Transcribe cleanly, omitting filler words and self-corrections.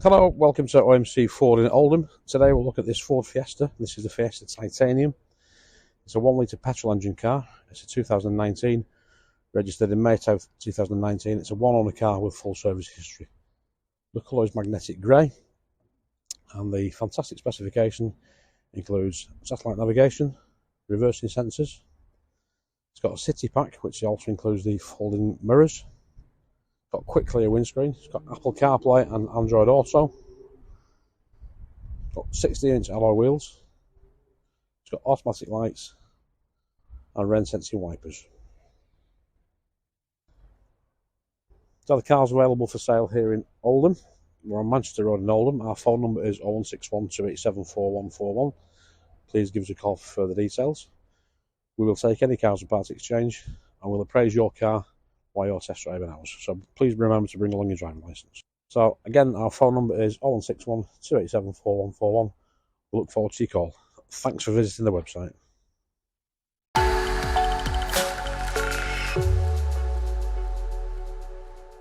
Hello, welcome to OMC Ford in Oldham. Today we'll look at this Ford Fiesta. This is the Fiesta Titanium. It's a 1 litre petrol engine car. It's a 2019, registered in May 2019. It's a one-owner car with full service history. The colour is magnetic grey, and the fantastic specification includes satellite navigation, reversing sensors. It's got a city pack, which also includes the folding mirrors. Got quick clear windscreen. It's got Apple CarPlay and Android Auto. Got 60-inch alloy wheels. It's got automatic lights and rain sensing wipers. So the car's available for sale here in Oldham. We're on Manchester Road in Oldham. Our phone number is 0161 287 4141. Please give us a call for further details. We will take any cars and part exchange, and we'll appraise your car while you're test driving ours. So please remember to bring along your driving licence. So again, our phone number is 0161 287 4141. We look forward to your call. Thanks for visiting the website.